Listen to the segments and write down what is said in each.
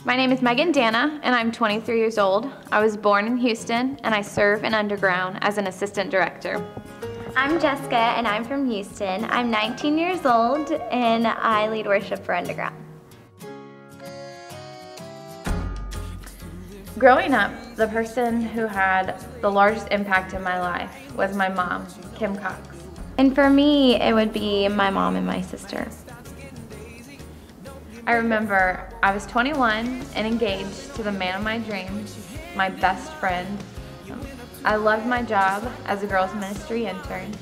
My name is Megan Danna, and I'm 23 years old. I was born in Houston, and I serve in Underground as an assistant director. I'm Jessica, and I'm from Houston. I'm 19 years old, and I lead worship for Underground. Growing up, the person who had the largest impact in my life was my mom, Kim Cox. And for me, it would be my mom and my sister. I remember I was 21 and engaged to the man of my dreams, my best friend. I loved my job as a girls ministry intern.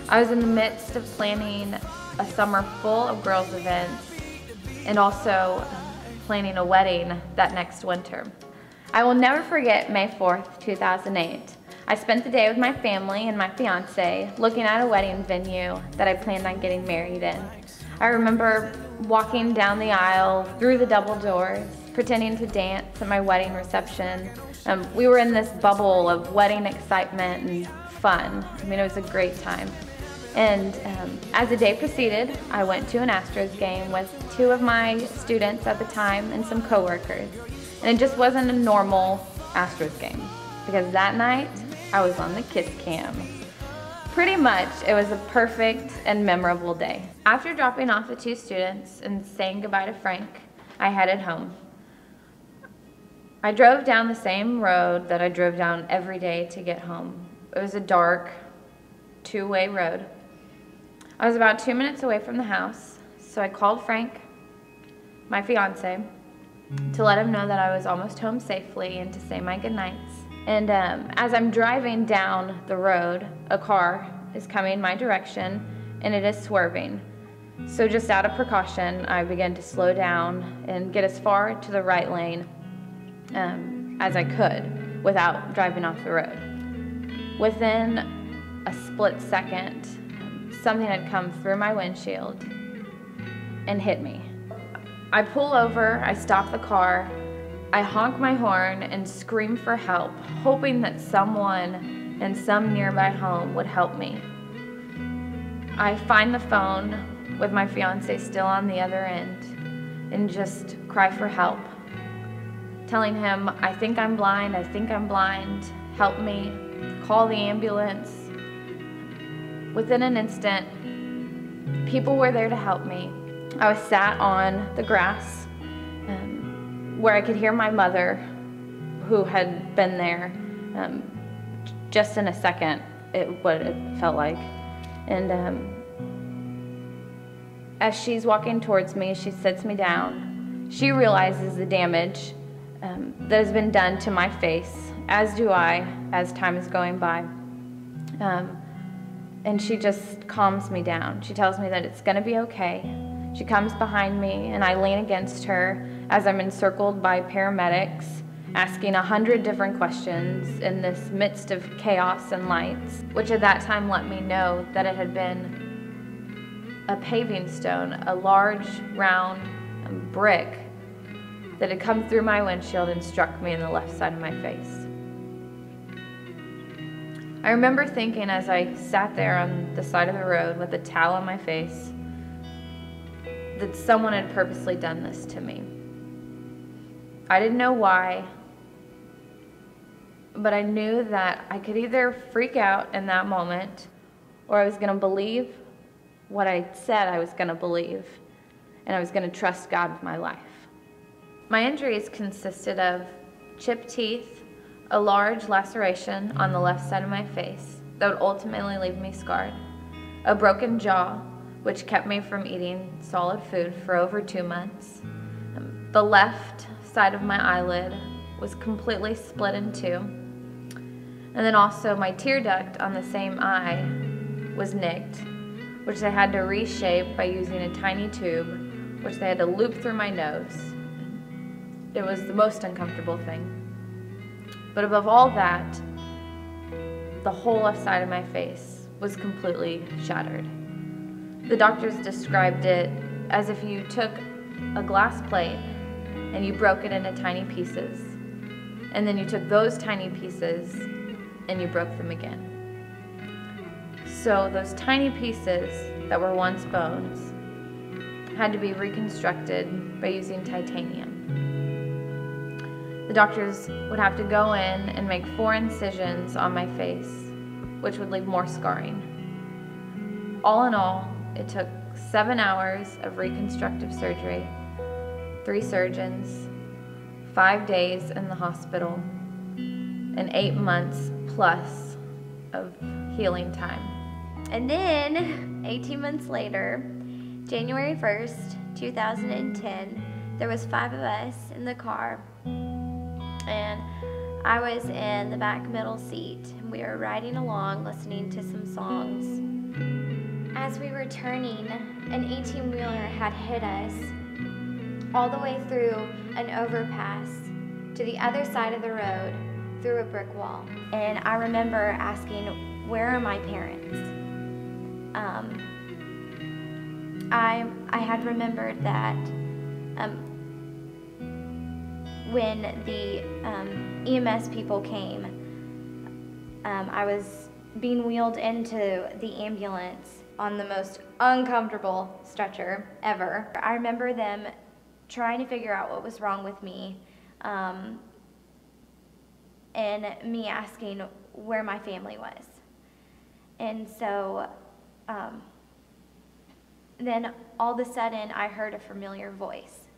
I was in the midst of planning a summer full of girls events and also planning a wedding that next winter. I will never forget May 4th, 2008. I spent the day with my family and my fiance looking at a wedding venue that I planned on getting married in. I remember walking down the aisle through the double doors, pretending to dance at my wedding reception. We were in this bubble of wedding excitement and fun. I mean, it was a great time. And as the day proceeded, I went to an Astros game with two of my students at the time and some coworkers. And it just wasn't a normal Astros game, because that night I was on the kiss cam. Pretty much, it was a perfect and memorable day. After dropping off the two students and saying goodbye to Frank, I headed home. I drove down the same road that I drove down every day to get home. It was a dark, two-way road. I was about 2 minutes away from the house, so I called Frank, my fiance, to let him know that I was almost home safely and to say my goodnights. And as I'm driving down the road, a car is coming my direction and it is swerving. So just out of precaution, I began to slow down and get as far to the right lane as I could without driving off the road. Within a split second, something had come through my windshield and hit me. I pull over, I stop the car, I honk my horn and scream for help, hoping that someone in some nearby home would help me. I find the phone with my fiance still on the other end and just cry for help, telling him, I think I'm blind, help me, call the ambulance. Within an instant, people were there to help me. I was sat on the grass where I could hear my mother, who had been there just in a second, what it felt like. And as she's walking towards me, she sits me down. She realizes the damage that has been done to my face, as do I, as time is going by. And she just calms me down. She tells me that it's gonna be okay. She comes behind me and I lean against her as I'm encircled by paramedics, asking 100 different questions in this midst of chaos and lights, which at that time let me know that it had been a paving stone, a large round brick that had come through my windshield and struck me in the left side of my face. I remember thinking as I sat there on the side of the road with a towel on my face that someone had purposely done this to me. I didn't know why, but I knew that I could either freak out in that moment or I was going to believe what I said I was going to believe, and I was going to trust God with my life. My injuries consisted of chipped teeth, a large laceration on the left side of my face that would ultimately leave me scarred, a broken jaw, which kept me from eating solid food for over 2 months. The left side of my eyelid was completely split in two. And then also my tear duct on the same eye was nicked, which they had to reshape by using a tiny tube, which they had to loop through my nose. It was the most uncomfortable thing. But above all that, the whole left side of my face was completely shattered. The doctors described it as if you took a glass plate and you broke it into tiny pieces, and then you took those tiny pieces and you broke them again. So those tiny pieces that were once bones had to be reconstructed by using titanium. The doctors would have to go in and make 4 incisions on my face, which would leave more scarring. All in all, it took 7 hours of reconstructive surgery, 3 surgeons, 5 days in the hospital, and 8 months plus of healing time. And then, 18 months later, January 1st, 2010, there was 5 of us in the car, and I was in the back middle seat, and we were riding along listening to some songs. As we were turning, an 18-wheeler had hit us all the way through an overpass to the other side of the road through a brick wall. And I remember asking, where are my parents? I had remembered that when the EMS people came, I was being wheeled into the ambulance on the most uncomfortable stretcher ever. I remember them trying to figure out what was wrong with me, and me asking where my family was. And so then all of a sudden I heard a familiar voice,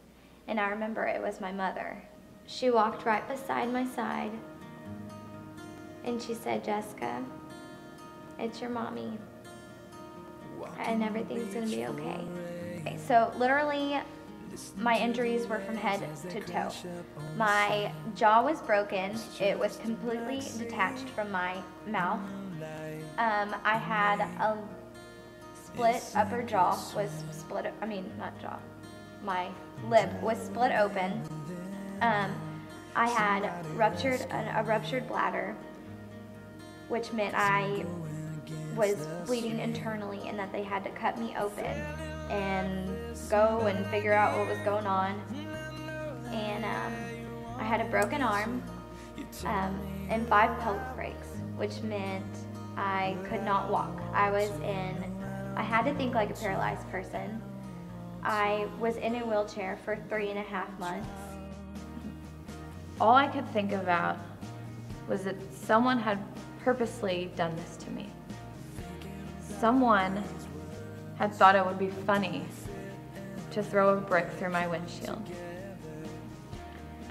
and I remember it was my mother. She walked right beside my side, and she said, "Jessica, it's your mommy, and everything's gonna be okay." Okay, so literally my injuries were from head to toe. My jaw was broken. It was completely detached from my mouth. I had a split upper jaw, was split, not jaw, my lip was split open. I had a ruptured bladder, which meant I was bleeding internally and that they had to cut me open and go and figure out what was going on. And I had a broken arm and 5 pelvic breaks, which meant I could not walk. I had to think like a paralyzed person. I was in a wheelchair for 3.5 months. All I could think about was that someone had purposely done this to me. Someone had thought it would be funny to throw a brick through my windshield.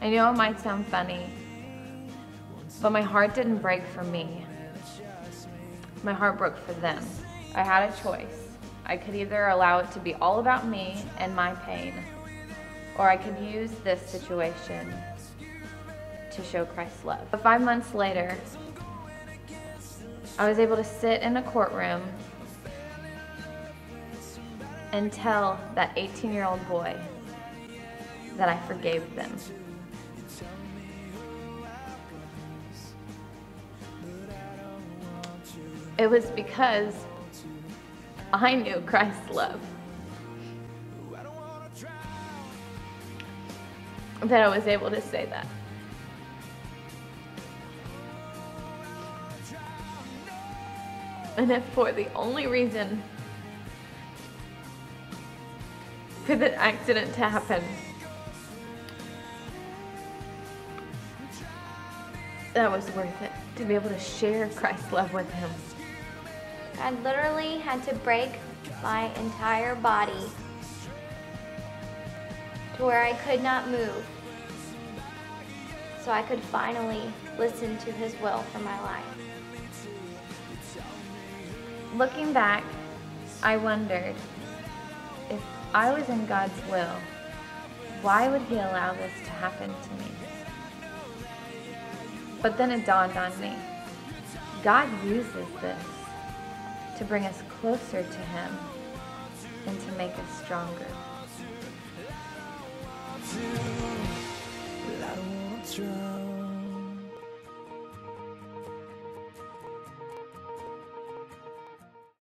I know it might sound funny, but my heart didn't break for me. My heart broke for them. I had a choice. I could either allow it to be all about me and my pain, or I could use this situation to show Christ's love. But 5 months later, I was able to sit in a courtroom and tell that 18-year-old boy that I forgave them. It was because I knew Christ's love that I was able to say that. And if for the only reason for the accident to happen, that was worth it, to be able to share Christ's love with him. I literally had to break my entire body to where I could not move, so I could finally listen to his will for my life. Looking back, I wondered, if I was in God's will, why would he allow this to happen to me? But then it dawned on me, God uses this to bring us closer to him and to make us stronger. I don't wanna try.